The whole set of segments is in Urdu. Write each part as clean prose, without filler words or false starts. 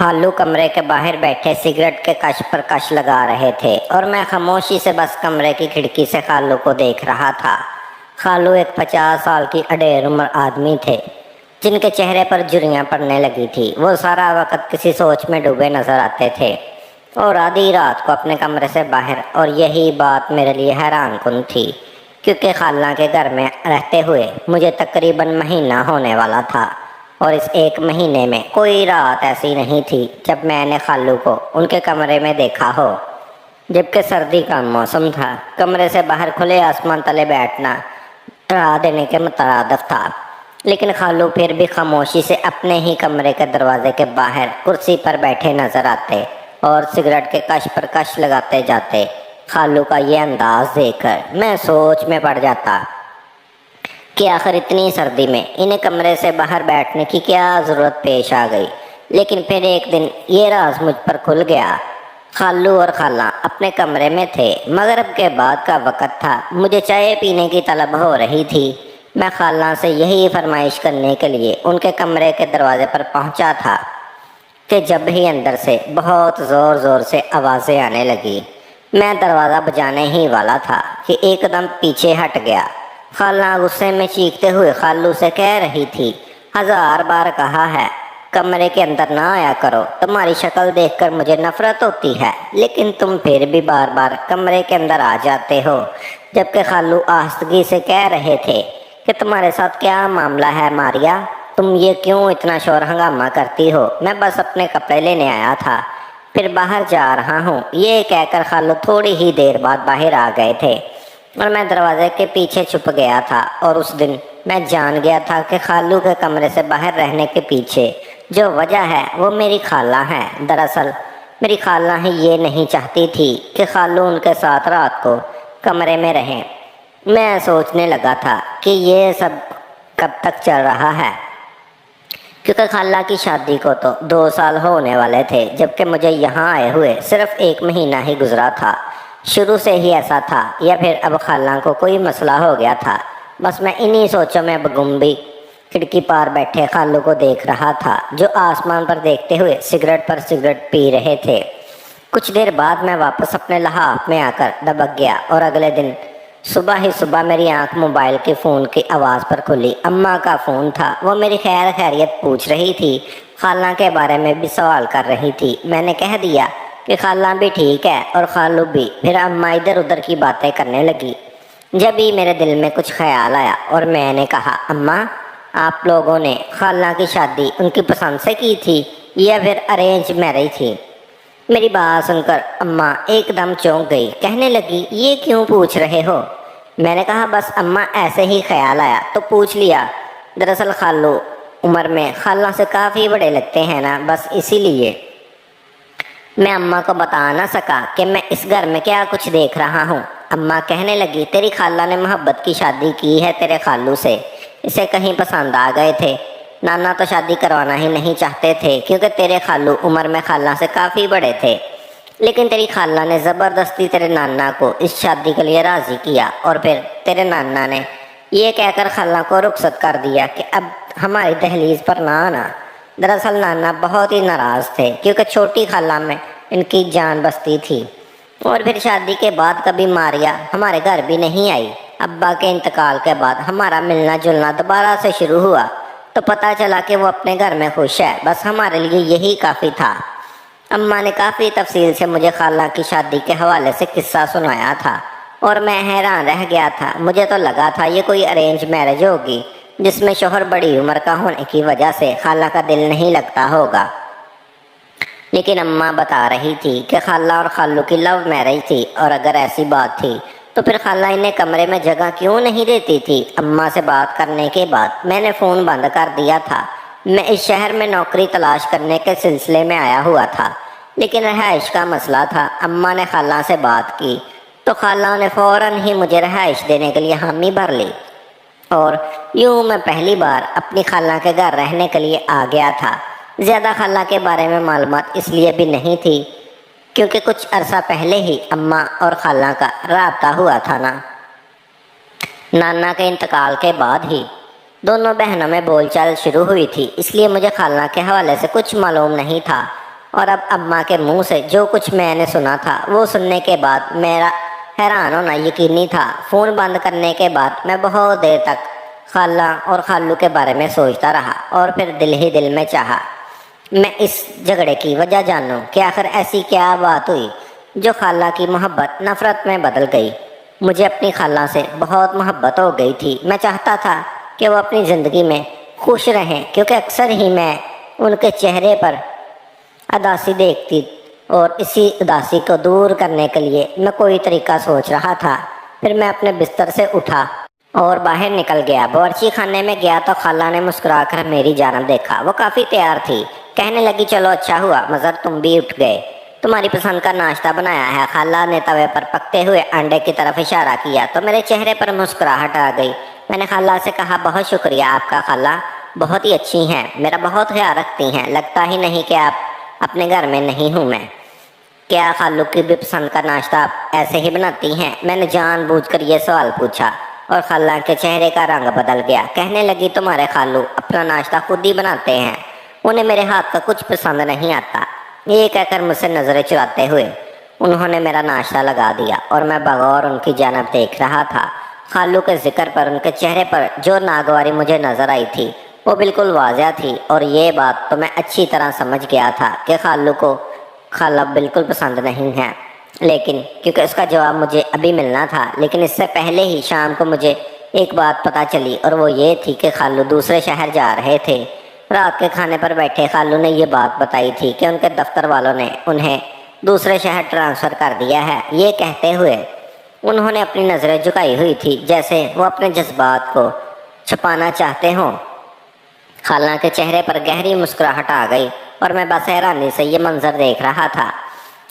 خالو کمرے کے باہر بیٹھے سگریٹ کے کش پر کش لگا رہے تھے اور میں خاموشی سے بس کمرے کی کھڑکی سے خالو کو دیکھ رہا تھا۔ خالو ایک 50 سال کی اڈیر عمر آدمی تھے جن کے چہرے پر جھریاں پڑنے لگی تھی۔ وہ سارا وقت کسی سوچ میں ڈوبے نظر آتے تھے اور آدھی رات کو اپنے کمرے سے باہر، اور یہی بات میرے لیے حیران کن تھی کیونکہ خالہ کے گھر میں رہتے ہوئے مجھے تقریباً مہینہ ہونے والا تھا، اور اس ایک مہینے میں کوئی رات ایسی نہیں تھی جب میں نے خالو کو ان کے کمرے میں دیکھا ہو۔ جبکہ سردی کا موسم تھا، کمرے سے باہر کھلے آسمان تلے بیٹھنا ڈرا دینے کے مترادف تھا، لیکن خالو پھر بھی خاموشی سے اپنے ہی کمرے کے دروازے کے باہر کرسی پر بیٹھے نظر آتے اور سگریٹ کے کش پر کش لگاتے جاتے۔ خالو کا یہ انداز دیکھ کر میں سوچ میں پڑ جاتا کہ آخر اتنی سردی میں انہیں کمرے سے باہر بیٹھنے کی کیا ضرورت پیش آ گئی۔ لیکن پھر ایک دن یہ راز مجھ پر کھل گیا۔ خالو اور خالہ اپنے کمرے میں تھے، مغرب کے بعد کا وقت تھا، مجھے چائے پینے کی طلب ہو رہی تھی۔ میں خالہ سے یہی فرمائش کرنے کے لیے ان کے کمرے کے دروازے پر پہنچا تھا کہ جب ہی اندر سے بہت زور زور سے آوازیں آنے لگی۔ میں دروازہ بجانے ہی والا تھا کہ ایک دم پیچھے ہٹ گیا۔ خالہ غصے میں چیختے ہوئے خالو سے کہہ رہی تھی، 1000 بار کہا ہے کمرے کے اندر نہ آیا کرو، تمہاری شکل دیکھ کر مجھے نفرت ہوتی ہے، لیکن تم پھر بھی بار بار کمرے کے اندر آ جاتے ہو۔ جبکہ خالو آہستگی سے کہہ رہے تھے کہ تمہارے ساتھ کیا معاملہ ہے ماریا، تم یہ کیوں اتنا شور ہنگامہ کرتی ہو؟ میں بس اپنے کپڑے لینے آیا تھا، پھر باہر جا رہا ہوں۔ یہ کہہ کر خالو تھوڑی ہی دیر بعد باہر آ گئے تھے اور میں دروازے کے پیچھے چھپ گیا تھا، اور اس دن میں جان گیا تھا کہ خالو کے کمرے سے باہر رہنے کے پیچھے جو وجہ ہے وہ میری خالہ ہے۔ دراصل میری خالہ ہی یہ نہیں چاہتی تھی کہ خالو ان کے ساتھ رات کو کمرے میں رہیں۔ میں سوچنے لگا تھا کہ یہ سب کب تک چل رہا ہے، کیونکہ خالہ کی شادی کو تو 2 سال ہونے والے تھے، جبکہ مجھے یہاں آئے ہوئے صرف 1 مہینہ ہی گزرا تھا۔ شروع سے ہی ایسا تھا یا پھر اب خالہ کو کوئی مسئلہ ہو گیا تھا؟ بس میں انہی سوچوں میں گم کھڑکی پار بیٹھے خالو کو دیکھ رہا تھا جو آسمان پر دیکھتے ہوئے سگریٹ پر سگریٹ پی رہے تھے۔ کچھ دیر بعد میں واپس اپنے لحاف میں آ کر دبک گیا، اور اگلے دن صبح ہی میری آنکھ موبائل کے فون کی آواز پر کھلی۔ اماں کا فون تھا، وہ میری خیریت پوچھ رہی تھی، خالہ کے بارے میں بھی سوال کر رہی تھی۔ میں نے کہہ دیا کہ خالہ بھی ٹھیک ہے اور خالو بھی۔ پھر اماں ادھر ادھر کی باتیں کرنے لگی۔ جب ہی میرے دل میں کچھ خیال آیا اور میں نے کہا، اماں آپ لوگوں نے خالہ کی شادی ان کی پسند سے کی تھی یا پھر ارینج میرج تھی؟ میری بات سن کر اماں ایک دم چونک گئی، کہنے لگی، یہ کیوں پوچھ رہے ہو؟ میں نے کہا، بس اماں ایسے ہی خیال آیا تو پوچھ لیا۔ دراصل خالو عمر میں خالہ سے کافی بڑے لگتے ہیں نا، بس اسی لیے میں اماں کو بتا نہ سکا کہ میں اس گھر میں کیا کچھ دیکھ رہا ہوں۔ اماں کہنے لگی، تیری خالہ نے محبت کی شادی کی ہے تیرے خالو سے، اسے کہیں پسند آ گئے تھے۔ نانا تو شادی کروانا ہی نہیں چاہتے تھے کیونکہ تیرے خالو عمر میں خالہ سے کافی بڑے تھے، لیکن تیری خالہ نے زبردستی تیرے نانا کو اس شادی کے لیے راضی کیا، اور پھر تیرے نانا نے یہ کہہ کر خالہ کو رخصت کر دیا کہ اب ہماری دہلیز پر نہ آنا۔ دراصل نانا بہت ہی ناراض تھے کیونکہ چھوٹی خالہ میں ان کی جان بستی تھی، اور پھر شادی کے بعد کبھی ماریا ہمارے گھر بھی نہیں آئی۔ ابا کے انتقال کے بعد ہمارا ملنا جلنا دوبارہ سے شروع ہوا تو پتہ چلا کہ وہ اپنے گھر میں خوش ہے، بس ہمارے لیے یہی کافی تھا۔ اماں نے کافی تفصیل سے مجھے خالہ کی شادی کے حوالے سے قصہ سنایا تھا، اور میں حیران رہ گیا تھا۔ مجھے تو لگا تھا یہ کوئی ارینج میرج ہوگی جس میں شوہر بڑی عمر کا ہونے کی وجہ سے خالہ کا دل نہیں لگتا ہوگا، لیکن اماں بتا رہی تھی کہ خالہ اور خالو کی لو میرج تھی، اور اگر ایسی بات تھی تو پھر خالہ انہیں کمرے میں جگہ کیوں نہیں دیتی تھی؟ اماں سے بات کرنے کے بعد میں نے فون بند کر دیا تھا۔ میں اس شہر میں نوکری تلاش کرنے کے سلسلے میں آیا ہوا تھا، لیکن رہائش کا مسئلہ تھا۔ اماں نے خالہ سے بات کی تو خالہ نے فوراً ہی مجھے رہائش دینے کے لیے حامی بھر لی، اور یوں میں پہلی بار اپنی خالہ کے گھر رہنے کے لیے آ گیا تھا۔ زیادہ خالہ کے بارے میں معلومات اس لیے بھی نہیں تھی کیونکہ کچھ عرصہ پہلے ہی اماں اور خالہ کا رابطہ ہوا تھا نا۔ نانا کے انتقال کے بعد ہی دونوں بہنوں میں بول چال شروع ہوئی تھی، اس لیے مجھے خالہ کے حوالے سے کچھ معلوم نہیں تھا۔ اور اب اماں کے منہ سے جو کچھ میں نے سنا تھا وہ سننے کے بعد میرا حیران ہونا یقینی تھا۔ فون بند کرنے کے بعد میں بہت دیر تک خالہ اور خالو کے بارے میں سوچتا رہا اور پھر دل ہی دل میں چاہا میں اس جھگڑے کی وجہ جانوں کہ آخر ایسی کیا بات ہوئی جو خالہ کی محبت نفرت میں بدل گئی۔ مجھے اپنی خالہ سے بہت محبت ہو گئی تھی۔ میں چاہتا تھا کہ وہ اپنی زندگی میں خوش رہیں، کیونکہ اکثر ہی میں ان کے چہرے پر اداسی دیکھتی اور اسی اداسی کو دور کرنے کے لیے میں کوئی طریقہ سوچ رہا تھا۔ پھر میں اپنے بستر سے اٹھا اور باہر نکل گیا۔ باورچی خانے میں گیا تو خالہ نے مسکرا کر میری جانب دیکھا۔ وہ کافی تیار تھی۔ کہنے لگی چلو اچھا ہوا مظہر تم بھی اٹھ گئے، تمہاری پسند کا ناشتہ بنایا ہے۔ خالہ نے توے پر پکتے ہوئے انڈے کی طرف اشارہ کیا تو میرے چہرے پر مسکراہٹ آ گئی۔ میں نے خالہ سے کہا بہت شکریہ آپ کا خالہ، بہت ہی اچھی ہیں، میرا بہت خیال رکھتی ہیں، لگتا ہی نہیں کہ آپ اپنے گھر میں نہیں ہوں میں۔ کیا خالو کی بھی پسند کا ناشتہ آپ ایسے ہی بناتی ہیں؟ میں نے جان بوجھ کر یہ سوال پوچھا اور خالہ کے چہرے کا رنگ بدل گیا۔ کہنے لگی تمہارے خالو اپنا ناشتہ خود ہی بناتے ہیں، انہیں میرے ہاتھ کا کچھ پسند نہیں آتا۔ یہ کہہ کر مجھ سے نظریں چراتے ہوئے انہوں نے میرا ناشتہ لگا دیا اور میں بغور ان کی جانب دیکھ رہا تھا۔ خالو کے ذکر پر ان کے چہرے پر جو ناگواری مجھے نظر آئی تھی وہ بالکل واضح تھی، اور یہ بات تو میں اچھی طرح سمجھ گیا تھا کہ خالو کو خالہ بالکل پسند نہیں ہے، لیکن کیونکہ اس کا جواب مجھے ابھی ملنا تھا، لیکن اس سے پہلے ہی شام کو مجھے ایک بات پتہ چلی، اور وہ یہ تھی کہ خالو دوسرے شہر جا رہے تھے۔ رات کے کھانے پر بیٹھے خالو نے یہ بات بتائی تھی کہ ان کے دفتر والوں نے انہیں دوسرے شہر ٹرانسفر کر دیا ہے۔ یہ کہتے ہوئے انہوں نے اپنی نظریں جھکائی ہوئی تھی جیسے وہ اپنے جذبات کو چھپانا چاہتے ہوں۔ خالہ کے چہرے پر گہری مسکراہٹ آ گئی اور میں بس حیرانی سے یہ منظر دیکھ رہا تھا۔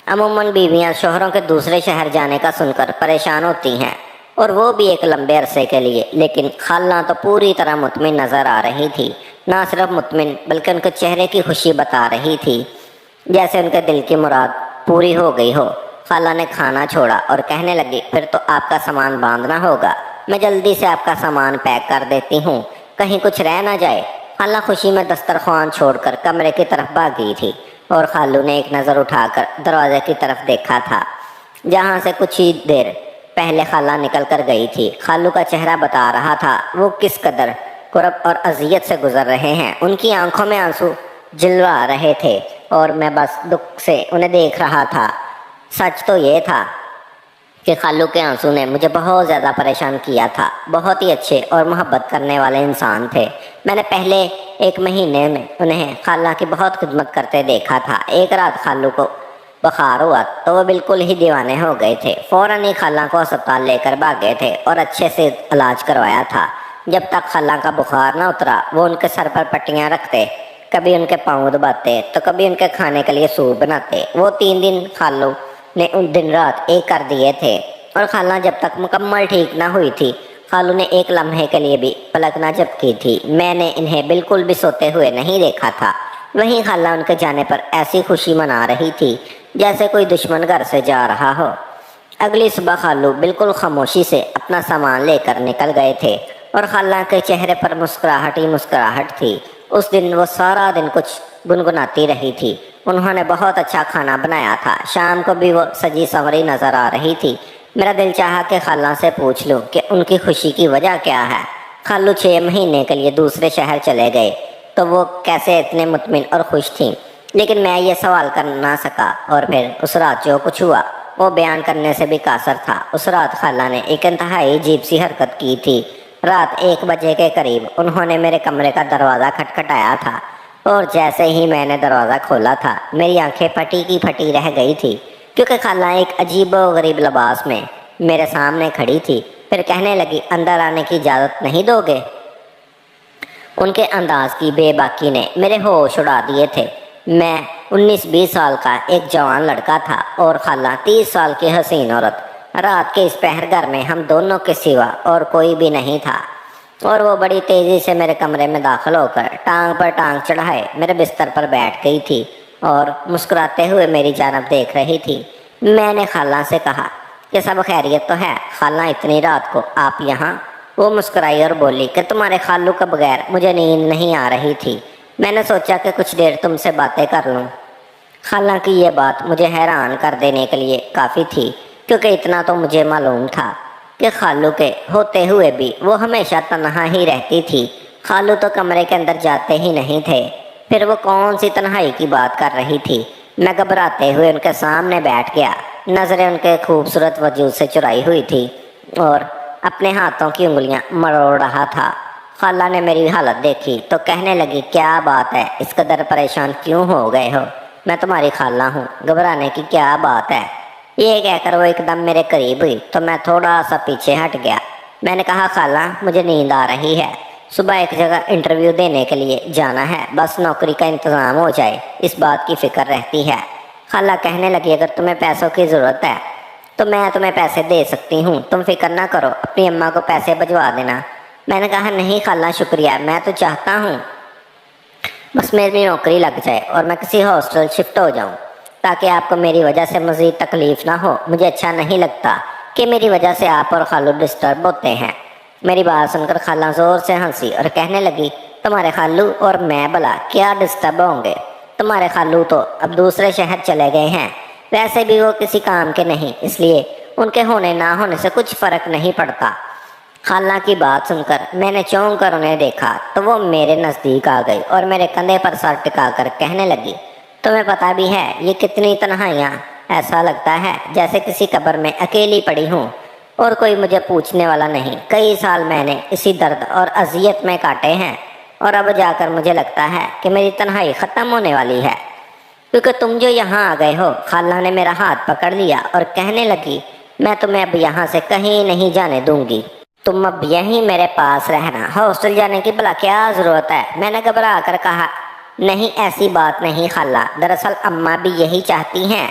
عموماً بیویاں شوہروں کے دوسرے شہر جانے کا سن کر پریشان ہوتی ہیں، اور وہ بھی ایک لمبے عرصے کے لیے، لیکن خالہ تو پوری طرح مطمئن نظر آ رہی تھی۔ نہ صرف مطمئن بلکہ ان کے چہرے کی خوشی بتا رہی تھی جیسے ان کے دل کی مراد پوری ہو گئی ہو۔ خالہ نے کھانا چھوڑا اور کہنے لگی پھر تو آپ کا سامان باندھنا ہوگا، میں جلدی سے آپ کا سامان پیک کر دیتی ہوں، کہیں کچھ رہ نہ جائے۔ خالہ خوشی میں دسترخوان چھوڑ کر کمرے کی طرف بھاگی تھی اور خالو نے ایک نظر اٹھا کر دروازے کی طرف دیکھا تھا جہاں سے کچھ ہی دیر پہلے خالہ نکل کر گئی تھی۔ خالو کا چہرہ بتا رہا تھا وہ کس قدر کرب اور اذیت سے گزر رہے ہیں۔ ان کی آنکھوں میں آنسو جلوا رہے تھے اور میں بس دکھ سے انہیں دیکھ رہا تھا۔ سچ تو یہ تھا کہ خالو کے آنسو نے مجھے بہت زیادہ پریشان کیا تھا۔ بہت ہی اچھے اور محبت کرنے والے انسان تھے۔ میں نے پہلے ایک مہینے میں انہیں خالہ کی بہت خدمت کرتے دیکھا تھا۔ ایک رات خالو کو بخار ہوا تو وہ بالکل ہی دیوانے ہو گئے تھے۔ فوراً ہی خالہ کو اسپتال لے کر بھاگے تھے اور اچھے سے علاج کروایا تھا۔ جب تک خالہ کا بخار نہ اترا وہ ان کے سر پر پٹیاں رکھتے، کبھی ان کے پاؤں دباتے تو کبھی ان کے کھانے کے لیے سوپ بناتے۔ وہ 3 دن خالو نے ان دن رات ایک کر دیے تھے، اور خالہ جب تک مکمل ٹھیک نہ ہوئی تھی خالو نے ایک لمحے کے لیے بھی پلک نہ جھپکی تھی۔ میں نے انہیں بالکل بھی سوتے ہوئے نہیں دیکھا تھا۔ وہیں خالہ ان کے جانے پر ایسی خوشی منا رہی تھی جیسے کوئی دشمن گھر سے جا رہا ہو۔ اگلی صبح خالو بالکل خاموشی سے اپنا سامان لے کر نکل گئے تھے اور خالہ کے چہرے پر مسکراہٹ ہی مسکراہٹ تھی۔ اس دن وہ سارا دن کچھ گنگناتی رہی تھی۔ انہوں نے بہت اچھا کھانا بنایا تھا۔ شام کو بھی وہ سجی سنوری نظر آ رہی تھی۔ میرا دل چاہا کہ خالہ سے پوچھ لوں کہ ان کی خوشی کی وجہ کیا ہے۔ خالو 6 مہینے کے لیے دوسرے شہر چلے گئے تو وہ کیسے اتنے مطمئن اور خوش تھیں، لیکن میں یہ سوال کر نہ سکا۔ اور پھر اس رات جو کچھ ہوا وہ بیان کرنے سے بھی قاصر تھا۔ اس رات خالہ نے ایک انتہائی عجیب سی حرکت کی تھی۔ رات 1 بجے کے قریب انہوں نے میرے کمرے کا دروازہ کھٹکھٹایا تھا، اور جیسے ہی میں نے دروازہ کھولا تھا میری آنکھیں پھٹی کی پھٹی رہ گئی تھی، کیونکہ خالہ ایک عجیب و غریب لباس میں میرے سامنے کھڑی تھی۔ پھر کہنے لگی اندر آنے کی اجازت نہیں دو گے؟ ان کے انداز کی بے باکی نے میرے ہوش اڑا دیے تھے۔ میں 19-20 سال کا ایک جوان لڑکا تھا اور خالہ 30 سال کی حسین عورت۔ رات کے اس پہر گھر میں ہم دونوں کے سوا اور کوئی بھی نہیں تھا، اور وہ بڑی تیزی سے میرے کمرے میں داخل ہو کر ٹانگ پر ٹانگ چڑھائے میرے بستر پر بیٹھ گئی تھی اور مسکراتے ہوئے میری جانب دیکھ رہی تھی۔ میں نے خالہ سے کہا کہ سب خیریت تو ہے خالہ، اتنی رات کو آپ یہاں؟ وہ مسکرائی اور بولی کہ تمہارے خالو کے بغیر مجھے نیند نہیں آ رہی تھی، میں نے سوچا کہ کچھ دیر تم سے باتیں کر لوں۔ خالہ کی یہ بات مجھے حیران کر دینے کے لیے کافی تھی، کیونکہ اتنا تو مجھے معلوم تھا کہ خالو کے ہوتے ہوئے بھی وہ ہمیشہ تنہا ہی رہتی تھی۔ خالو تو کمرے کے اندر جاتے ہی نہیں تھے، پھر وہ کون سی تنہائی کی بات کر رہی تھی؟ میں گھبراتے ہوئے ان کے سامنے بیٹھ گیا، نظریں ان کے خوبصورت وجود سے چرائی ہوئی تھی اور اپنے ہاتھوں کی انگلیاں مروڑ رہا تھا۔ خالہ نے میری حالت دیکھی تو کہنے لگی، کیا بات ہے، اس قدر پریشان کیوں ہو گئے ہو؟ میں تمہاری خالہ ہوں، گھبرانے کی کیا بات ہے؟ یہ کہہ کر وہ ایک دم میرے قریب ہوئی تو میں تھوڑا سا پیچھے ہٹ گیا۔ میں نے کہا، خالہ مجھے نیند آ رہی ہے، صبح ایک جگہ انٹرویو دینے کے لیے جانا ہے، بس نوکری کا انتظام ہو جائے اس بات کی فکر رہتی ہے۔ خالہ کہنے لگی، اگر تمہیں پیسوں کی ضرورت ہے تو میں تمہیں پیسے دے سکتی ہوں، تم فکر نہ کرو، اپنی اماں کو پیسے بھجوا دینا۔ میں نے کہا، نہیں خالہ شکریہ، میں تو چاہتا ہوں بس میری نوکری لگ جائے اور میں کسی ہاسٹل شفٹ ہو جاؤں تاکہ آپ کو میری وجہ سے مزید تکلیف نہ ہو۔ مجھے اچھا نہیں لگتا کہ میری وجہ سے آپ اور خالو ڈسٹرب ہوتے ہیں۔ میری بات سن کر خالہ زور سے ہنسی اور کہنے لگی، تمہارے خالو اور میں بھلا کیا ڈسٹرب ہوں گے؟ تمہارے خالو تو اب دوسرے شہر چلے گئے ہیں، ویسے بھی وہ کسی کام کے نہیں، اس لیے ان کے ہونے نہ ہونے سے کچھ فرق نہیں پڑتا۔ خالہ کی بات سن کر میں نے چونک کر انہیں دیکھا تو وہ میرے نزدیک آ گئی اور میرے کندھے پر سر ٹکا کر کہنے لگی، تمہیں پتہ بھی ہے یہ کتنی تنہائیاں، ایسا لگتا ہے جیسے کسی قبر میں اکیلی پڑی ہوں اور کوئی مجھے پوچھنے والا نہیں۔ کئی سال میں نے اسی درد اور اذیت میں کاٹے ہیں اور اب جا کر مجھے لگتا ہے کہ میری تنہائی ختم ہونے والی ہے، کیونکہ تم جو یہاں آ گئے ہو۔ خالہ نے میرا ہاتھ پکڑ لیا اور کہنے لگی، میں تمہیں اب یہاں سے کہیں نہیں جانے دوں گی، تم اب یہیں میرے پاس رہنا، ہاسٹل جانے کی بھلا کیا ضرورت ہے؟ میں نے گھبرا کر کہا، نہیں ایسی بات نہیں خالہ، دراصل اماں بھی یہی چاہتی ہیں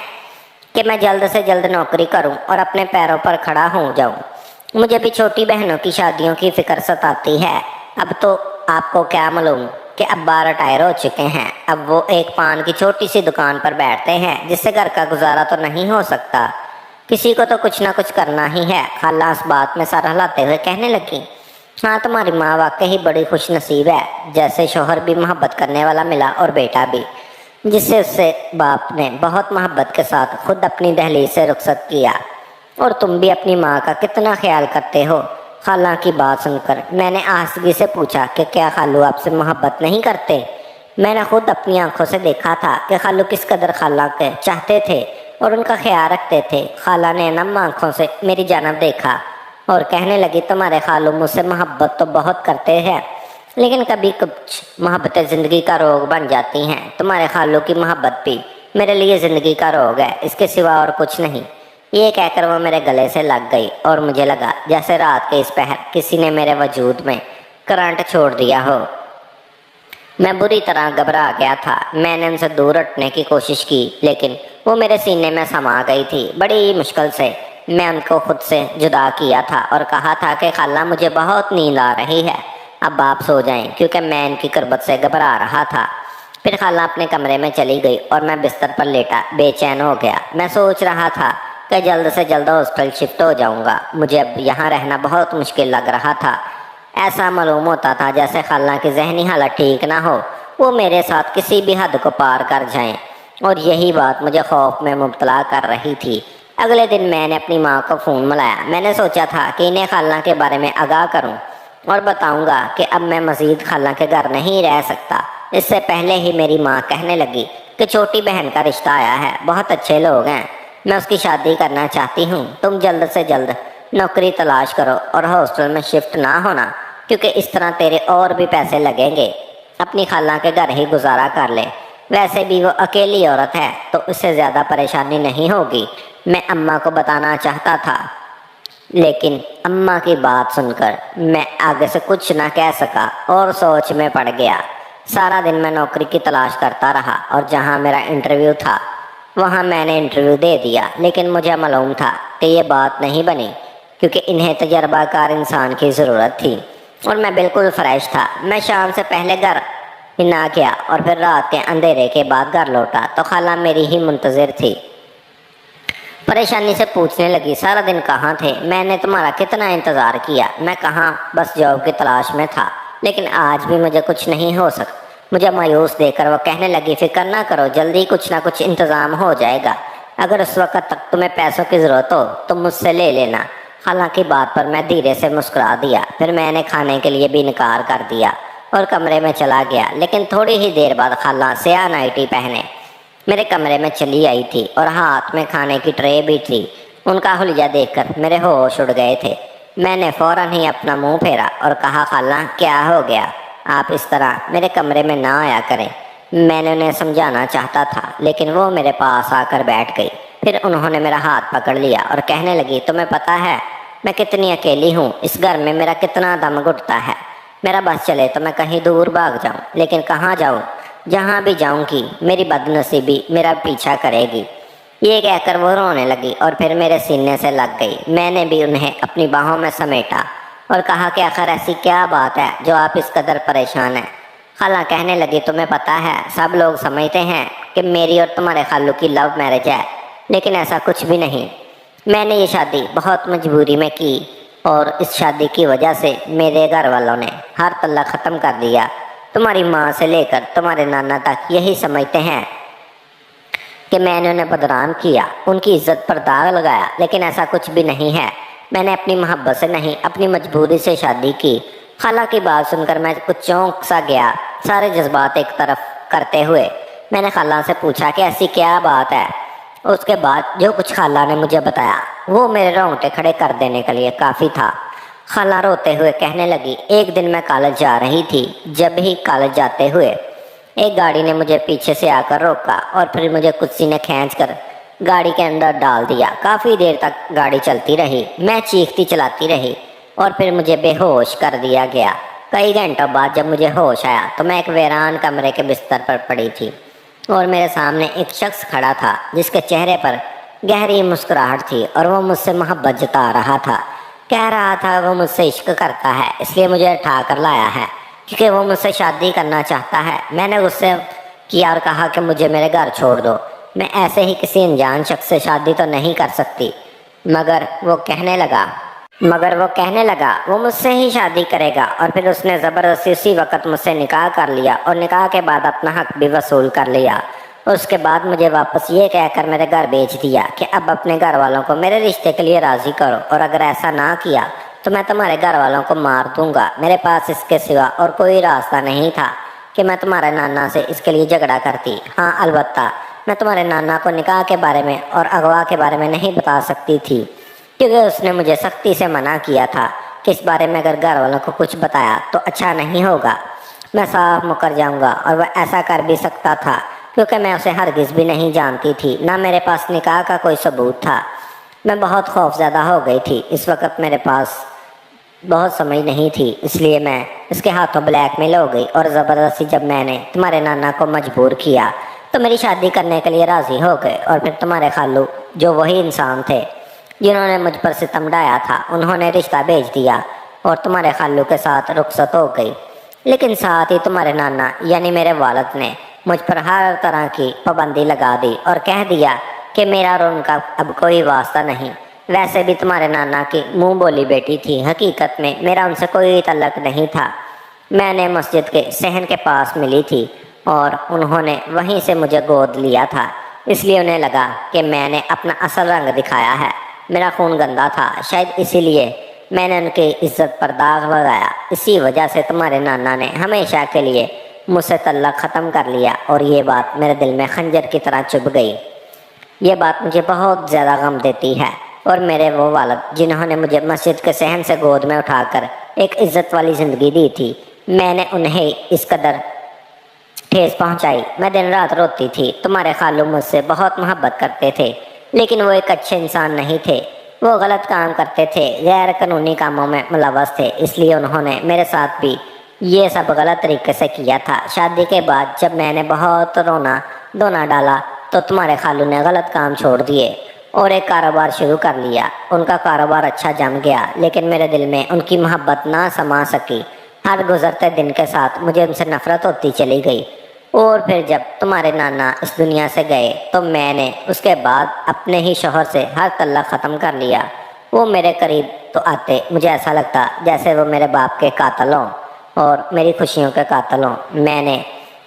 کہ میں جلد سے جلد نوکری کروں اور اپنے پیروں پر کھڑا ہو جاؤں۔ مجھے بھی چھوٹی بہنوں کی شادیوں کی فکر ستاتی ہے۔ اب تو آپ کو کیا معلوم کہ ابا ریٹائر ہو چکے ہیں، اب وہ ایک پان کی چھوٹی سی دکان پر بیٹھتے ہیں جس سے گھر کا گزارا تو نہیں ہو سکتا، کسی کو تو کچھ نہ کچھ کرنا ہی ہے۔ خالہ اس بات میں سر ہلاتے ہوئے کہنے لگی، ہاں تمہاری ماں واقعی بڑی خوش نصیب ہے، جیسے شوہر بھی محبت کرنے والا ملا اور بیٹا بھی، جس سے اس سے باپ نے بہت محبت کے ساتھ خود اپنی دہلیز سے رخصت کیا، اور تم بھی اپنی ماں کا کتنا خیال کرتے ہو۔ خالہ کی بات سن کر میں نے آہستگی سے پوچھا کہ کیا خالو آپ سے محبت نہیں کرتے؟ میں نے خود اپنی آنکھوں سے دیکھا تھا کہ خالو کس قدر خالہ کے چاہتے تھے اور ان کا خیال رکھتے تھے۔ خالہ نے نم آنکھوں سے میری جانب دیکھا اور کہنے لگی، تمہارے خالو مجھ سے محبت تو بہت کرتے ہیں، لیکن کبھی کچھ محبتیں زندگی کا روگ بن جاتی ہیں۔ تمہارے خالو کی محبت بھی میرے لیے زندگی کا روگ ہے، اس کے سوا اور کچھ نہیں۔ یہ کہہ کر وہ میرے گلے سے لگ گئی اور مجھے لگا جیسے رات کے اس پہر کسی نے میرے وجود میں کرنٹ چھوڑ دیا ہو۔ میں بری طرح گھبرا گیا تھا۔ میں نے ان سے دور ہٹنے کی کوشش کی، لیکن وہ میرے سینے میں سما گئی تھی۔ بڑی مشکل سے میں ان کو خود سے جدا کیا تھا اور کہا تھا کہ خالہ مجھے بہت نیند آ رہی ہے، اب آپ سو جائیں، کیونکہ میں ان کی قربت سے گھبرا رہا تھا۔ پھر خالہ اپنے کمرے میں چلی گئی اور میں بستر پر لیٹا بے چین ہو گیا۔ میں سوچ رہا تھا کہ جلد سے جلد ہاسٹل شفٹ ہو جاؤں گا، مجھے اب یہاں رہنا بہت مشکل لگ رہا تھا۔ ایسا معلوم ہوتا تھا جیسے خالہ کی ذہنی حالت ٹھیک نہ ہو، وہ میرے ساتھ کسی بھی حد کو پار کر جائیں، اور یہی بات مجھے خوف میں مبتلا کر رہی تھی۔ اگلے دن میں نے اپنی ماں کو فون ملایا۔ میں نے سوچا تھا کہ انہیں خالہ کے بارے میں آگاہ کروں اور بتاؤں گا کہ اب میں مزید خالہ کے گھر نہیں رہ سکتا۔ اس سے پہلے ہی میری ماں کہنے لگی کہ چھوٹی بہن کا رشتہ آیا ہے، بہت اچھے لوگ ہیں، میں اس کی شادی کرنا چاہتی ہوں، تم جلد سے جلد نوکری تلاش کرو اور ہاسٹل میں شفٹ نہ ہونا، کیونکہ اس طرح تیرے اور بھی پیسے لگیں گے، اپنی خالہ کے گھر ہی گزارا کر لے، ویسے بھی وہ اکیلی عورت ہے تو اس سے زیادہ پریشانی نہیں ہوگی۔ میں اماں کو بتانا چاہتا تھا، لیکن اماں کی بات سن کر میں آگے سے کچھ نہ کہہ سکا اور سوچ میں پڑ گیا۔ سارا دن میں نوکری کی تلاش کرتا رہا اور جہاں میرا انٹرویو تھا وہاں میں نے انٹرویو دے دیا، لیکن مجھے معلوم تھا کہ یہ بات نہیں بنی، کیونکہ انہیں تجربہ کار انسان کی ضرورت تھی اور میں بالکل فریش تھا۔ میں شام سے پہلے گھر ہی نہ گیا اور پھر رات کے اندھیرے کے بعد گھر لوٹا تو خالہ میری ہی منتظر تھی۔ پریشانی سے پوچھنے لگی، سارا دن کہاں تھے؟ میں نے تمہارا کتنا انتظار کیا۔ میں کہاں، بس جاب کی تلاش میں تھا، لیکن آج بھی مجھے کچھ نہیں مجھے مایوس دیکھ کر وہ کہنے لگی فکر نہ کرو، جلدی کچھ نہ کچھ انتظام ہو جائے گا، اگر اس وقت تک تمہیں پیسوں کی ضرورت ہو تو مجھ سے لے لینا۔ خالہ کی بات پر میں دھیرے سے مسکرا دیا، پھر میں نے کھانے کے لیے بھی انکار کر دیا اور کمرے میں چلا گیا۔ لیکن تھوڑی ہی دیر بعد خالہ سیاہ نائٹی پہنے میرے کمرے میں چلی آئی تھی اور ہاتھ میں کھانے کی ٹرے بھی تھی۔ ان کا حلیہ دیکھ کر میرے ہوش اڑ گئے تھے۔ میں نے فوراً ہی اپنا منہ پھیرا اور کہا خالہ کیا ہو گیا، آپ اس طرح میرے کمرے میں نہ آیا کریں۔ میں نے انہیں سمجھانا چاہتا تھا لیکن وہ میرے پاس آ کر بیٹھ گئی۔ پھر انہوں نے میرا ہاتھ پکڑ لیا اور کہنے لگی تمہیں پتہ ہے میں کتنی اکیلی ہوں، اس گھر میں میرا کتنا دم گھٹتا ہے، میرا بس چلے تو میں کہیں دور بھاگ جاؤں، لیکن کہاں جاؤں؟ جہاں بھی جاؤں گی میری بد نصیبی میرا پیچھا کرے گی۔ یہ کہہ کر وہ رونے لگی اور پھر میرے سینے سے لگ گئی۔ میں نے بھی انہیں اپنی باہوں میں سمیٹا اور کہا کہ آخر ایسی کیا بات ہے جو آپ اس قدر پریشان ہیں؟ خالہ کہنے لگی تمہیں پتہ ہے سب لوگ سمجھتے ہیں کہ میری اور تمہارے خالو کی لو میرج ہے، لیکن ایسا کچھ بھی نہیں۔ میں نے یہ شادی بہت مجبوری میں کی اور اس شادی کی وجہ سے میرے گھر والوں نے ہر تلہ ختم کر دیا۔ تمہاری ماں سے لے کر تمہارے نانا تک یہی سمجھتے ہیں کہ میں نے انہیں بدنام کیا، ان کی عزت پر داغ لگایا، لیکن ایسا کچھ بھی نہیں ہے۔ میں نے اپنی محبت سے نہیں اپنی مجبوری سے شادی کی۔ خالہ کی بات سن کر میں کچھ چونک سا گیا، سارے جذبات ایک طرف کرتے ہوئے میں نے خالہ سے پوچھا کہ ایسی کیا بات ہے؟ اس کے بعد جو کچھ خالہ نے مجھے بتایا وہ میرے رونگٹے کھڑے کر دینے کے لیے کافی تھا۔ خالہ روتے ہوئے کہنے لگی ایک دن میں کالج جا رہی تھی، جب ہی کالج جاتے ہوئے ایک گاڑی نے مجھے پیچھے سے آ کر روکا اور پھر مجھے کسی نے کھینچ کر گاڑی کے اندر ڈال دیا۔ کافی دیر تک گاڑی چلتی رہی، میں چیختی چلاتی رہی اور پھر مجھے بے ہوش کر دیا گیا۔ کئی گھنٹوں بعد جب مجھے ہوش آیا تو میں ایک ویران کمرے کے بستر پر پڑی تھی اور میرے سامنے ایک شخص کھڑا تھا جس کے چہرے پر گہری مسکراہٹ تھی اور وہ مجھ سے محبت جتا رہا تھا۔ کہہ رہا تھا وہ مجھ سے عشق کرتا ہے، اس لیے مجھے اٹھا کر لایا ہے کیونکہ وہ مجھ سے شادی کرنا چاہتا ہے۔ میں نے غصے کیا اور کہا کہ مجھے میرے گھر چھوڑ دو، میں ایسے ہی کسی انجان شخص سے شادی تو نہیں کر سکتی۔ مگر وہ کہنے لگا وہ مجھ سے ہی شادی کرے گا، اور پھر اس نے زبردستی اسی وقت مجھ سے نکاح کر لیا اور نکاح کے بعد اپنا حق بھی وصول کر لیا۔ اس کے بعد مجھے واپس یہ کہہ کر میرے گھر بھیج دیا کہ اب اپنے گھر والوں کو میرے رشتے کے لیے راضی کرو، اور اگر ایسا نہ کیا تو میں تمہارے گھر والوں کو مار دوں گا۔ میرے پاس اس کے سوا اور کوئی راستہ نہیں تھا کہ میں تمہارے نانا سے اس کے لیے جھگڑا کرتی۔ ہاں البتہ میں تمہارے نانا کو نکاح کے بارے میں اور اغوا کے بارے میں نہیں بتا سکتی تھی، کیونکہ اس نے مجھے سختی سے منع کیا تھا کہ اس بارے میں اگر گھر والوں کو کچھ بتایا تو اچھا نہیں ہوگا، میں صاف مکر جاؤں گا۔ اور وہ ایسا کر بھی سکتا تھا کیونکہ میں اسے ہرگز بھی نہیں جانتی تھی، نہ میرے پاس نکاح کا کوئی ثبوت تھا۔ میں بہت خوفزدہ ہو گئی تھی، اس وقت میرے پاس بہت سمجھ نہیں تھی، اس لیے میں اس کے ہاتھوں بلیک میل ہو گئی اور زبردستی جب میں نے تمہارے نانا کو مجبور کیا تو میری شادی کرنے کے لیے راضی ہو گئے، اور پھر تمہارے خالو جو وہی انسان تھے جنہوں نے مجھ پر ستم ڈھایا تھا انہوں نے رشتہ بھیج دیا اور تمہارے خالو کے ساتھ رخصت ہو گئی۔ لیکن ساتھ ہی تمہارے نانا یعنی میرے والد نے مجھ پر ہر طرح کی پابندی لگا دی اور کہہ دیا کہ میرا اور ان کا اب کوئی واسطہ نہیں۔ ویسے بھی تمہارے نانا کی منہ بولی بیٹی تھی، حقیقت میں میرا ان سے کوئی تعلق نہیں تھا۔ میں نے مسجد کے صحن کے پاس ملی تھی اور انہوں نے وہیں سے مجھے گود لیا تھا، اس لیے انہیں لگا کہ میں نے اپنا اصل رنگ دکھایا ہے۔ میرا خون گندا تھا، شاید اسی لیے میں نے ان کی عزت پر داغ لگایا۔ اسی وجہ سے تمہارے نانا نے ہمیشہ کے لیے مجھ سے تعلق ختم کر لیا، اور یہ بات میرے دل میں خنجر کی طرح چبھ گئی۔ یہ بات مجھے بہت زیادہ غم دیتی ہے، اور میرے وہ والد جنہوں نے مجھے مسجد کے صحن سے گود میں اٹھا کر ایک عزت والی زندگی دی تھی، میں نے انہیں اس قدر ٹھیس پہنچائی۔ میں دن رات روتی تھی۔ تمہارے خالو مجھ سے بہت محبت کرتے تھے، لیکن وہ ایک اچھے انسان نہیں تھے، وہ غلط کام کرتے تھے، غیر قانونی کاموں میں ملوث تھے، اس لیے انہوں نے میرے ساتھ بھی یہ سب غلط طریقے سے کیا تھا۔ شادی کے بعد جب میں نے بہت رونا دھونا ڈالا تو تمہارے خالو نے غلط کام چھوڑ دیے اور ایک کاروبار شروع کر لیا۔ ان کا کاروبار اچھا جم گیا، لیکن میرے دل میں ان کی محبت نہ سما سکی۔ ہر گزرتے دن کے ساتھ مجھے ان سے نفرت ہوتی چلی گئی، اور پھر جب تمہارے نانا اس دنیا سے گئے تو میں نے اس کے بعد اپنے ہی شوہر سے ہر تعلق ختم کر لیا۔ وہ میرے قریب تو آتے مجھے ایسا لگتا جیسے وہ میرے باپ کے قاتل ہوں اور میری خوشیوں کے قاتل ہوں۔ میں نے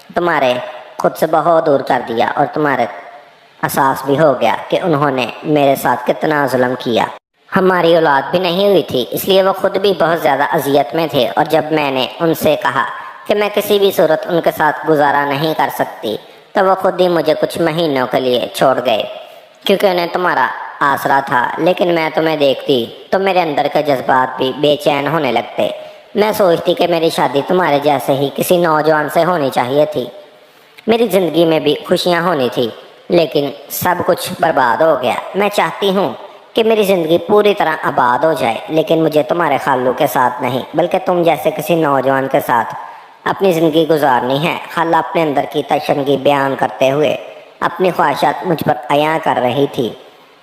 تمہارے خود سے بہت دور کر دیا اور تمہارے احساس بھی ہو گیا کہ انہوں نے میرے ساتھ کتنا ظلم کیا۔ ہماری اولاد بھی نہیں ہوئی تھی، اس لیے وہ خود بھی بہت زیادہ اذیت میں تھے، اور جب میں نے ان سے کہا کہ میں کسی بھی صورت ان کے ساتھ گزارا نہیں کر سکتی تو وہ خود ہی مجھے کچھ مہینوں کے لیے چھوڑ گئے، کیونکہ انہیں تمہارا آسرا تھا۔ لیکن میں تمہیں دیکھتی تو میرے اندر کے جذبات بھی بے چین ہونے لگتے۔ میں سوچتی کہ میری شادی تمہارے جیسے ہی کسی نوجوان سے ہونی چاہیے تھی، میری زندگی میں بھی خوشیاں ہونی تھی، لیکن سب کچھ برباد ہو گیا۔ میں چاہتی ہوں کہ میری زندگی پوری طرح آباد ہو جائے، لیکن مجھے تمہارے خالو کے ساتھ نہیں بلکہ تم جیسے کسی نوجوان کے ساتھ اپنی زندگی گزارنی ہے۔ خالہ اپنے اندر کی تشنگی بیان کرتے ہوئے اپنی خواہشات مجھ پر عیاں کر رہی تھی،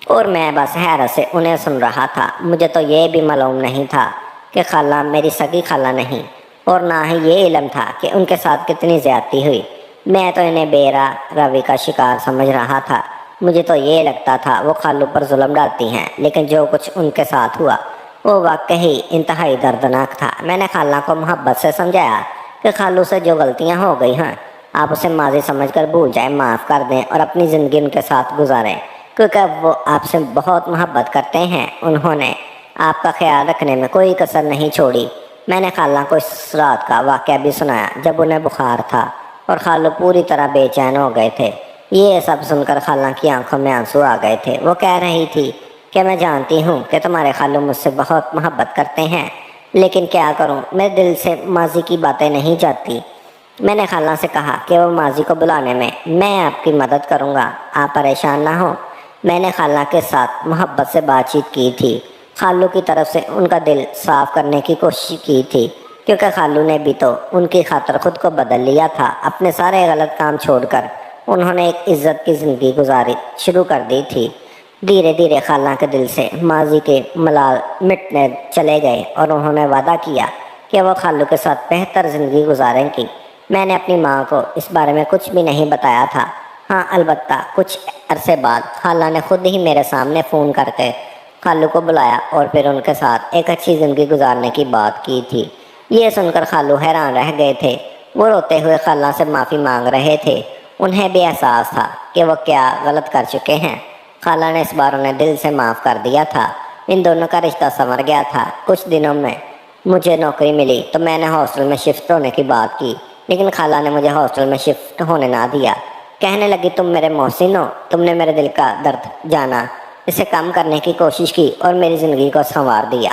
اور میں بس حیرت سے انہیں سن رہا تھا۔ مجھے تو یہ بھی معلوم نہیں تھا کہ خالہ میری سگی خالہ نہیں، اور نہ ہی یہ علم تھا کہ ان کے ساتھ کتنی زیادتی ہوئی۔ میں تو انہیں روی کا شکار سمجھ رہا تھا۔ مجھے تو یہ لگتا تھا وہ خالو پر ظلم ڈالتی ہیں، لیکن جو کچھ ان کے ساتھ ہوا وہ واقعی انتہائی دردناک تھا۔ میں نے خالہ کو محبت سے سمجھایا کہ خالو سے جو غلطیاں ہو گئی ہیں آپ اسے ماضی سمجھ کر بھول جائیں، معاف کر دیں اور اپنی زندگی ان کے ساتھ گزاریں، کیونکہ وہ آپ سے بہت محبت کرتے ہیں۔ انہوں نے آپ کا خیال رکھنے میں کوئی کسر نہیں چھوڑی۔ میں نے خالہ کو اس رات کا واقعہ بھی سنایا جب انہیں بخار تھا اور خالو پوری طرح بے چین ہو گئے تھے۔ یہ سب سن کر خالہ کی آنکھوں میں آنسو آ گئے تھے۔ وہ کہہ رہی تھی کہ میں جانتی ہوں کہ تمہارے خالو مجھ سے بہت محبت کرتے ہیں، لیکن کیا کروں، میرے دل سے ماضی کی باتیں نہیں جاتی۔ میں نے خالہ سے کہا کہ وہ ماضی کو بلانے میں آپ کی مدد کروں گا، آپ پریشان نہ ہو۔ میں نے خالہ کے ساتھ محبت سے بات چیت کی تھی، خالو کی طرف سے ان کا دل صاف کرنے کی کوشش کی تھی، کیونکہ خالو نے بھی تو ان کی خاطر خود کو بدل لیا تھا۔ اپنے سارے غلط کام چھوڑ کر انہوں نے ایک عزت کی زندگی گزاری شروع کر دی تھی۔ دھیرے دھیرے خالہ کے دل سے ماضی کے ملال مٹنے چلے گئے، اور انہوں نے وعدہ کیا کہ وہ خالو کے ساتھ بہتر زندگی گزاریں گی۔ میں نے اپنی ماں کو اس بارے میں کچھ بھی نہیں بتایا تھا۔ ہاں، البتہ کچھ عرصے بعد خالہ نے خود ہی میرے سامنے فون کر کے خالو کو بلایا اور پھر ان کے ساتھ ایک اچھی زندگی گزارنے کی بات کی تھی۔ یہ سن کر خالو حیران رہ گئے تھے۔ وہ روتے ہوئے خالہ سے معافی مانگ رہے تھے۔ انہیں بھی احساس تھا کہ وہ کیا غلط کر چکے ہیں۔ خالہ نے اس بار انہیں دل سے معاف کر دیا تھا۔ ان دونوں کا رشتہ سنور گیا تھا۔ کچھ دنوں میں مجھے نوکری ملی تو میں نے ہاسٹل میں شفٹ ہونے کی بات کی، لیکن خالہ نے مجھے ہاسٹل میں شفٹ ہونے نہ دیا۔ کہنے لگی تم میرے محسن ہو، تم نے میرے دل کا درد جانا، اسے کم کرنے کی کوشش کی اور میری زندگی کو سنوار دیا۔